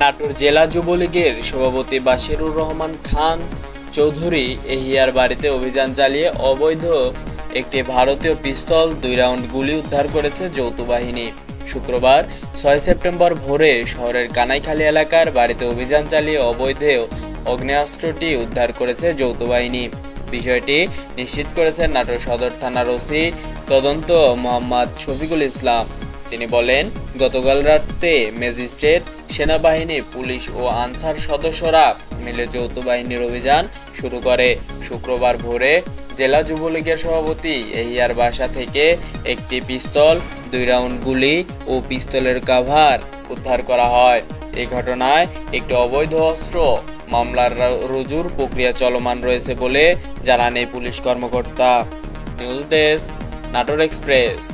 নাটোর জেলা যুবলীগের সভাপতি বাশিরুর রহমান খান চৌধুরী এহিয়ার বাড়িতে অভিযান চালিয়ে অবৈধ একটি ভারতীয় পিস্তল 2 রাউন্ড গুলি উদ্ধার করেছে যৌথ বাহিনী। শুক্রবার 6 সেপ্টেম্বর ভোরে শহরের কানাইখালী এলাকার বাড়িতে অভিযান চালিয়ে অবৈধ আগ্নেয়াস্ত্রটি উদ্ধার করেছে যৌথ বাহিনী। বিষয়টি নিশ্চিত করেছেন নাটোর সদর থানার ওসি তদন্ত মোহাম্মদ শফিকুল ইসলাম। তিনি বলেন, গতকাল রাতে ম্যাজিস্ট্রেট, সেনাবাহিনী, পুলিশ ও আনসার সদস্যরা মিলে যৌথ বাহিনীর অভিযান শুরু করে। শুক্রবার ভোরে জেলা যুবলীগের সভাপতি এহিয়ার বাসা থেকে একটি পিস্তল, 2 রাউন্ড গুলি ও পিস্তলের কাভার উদ্ধার করা হয়। এই ঘটনায় একটি অবৈধ অস্ত্র মামলার রুজুর প্রক্রিয়া চলমান রয়েছে বলে জানান এই পুলিশ কর্মকর্তা। News desk, Natore express.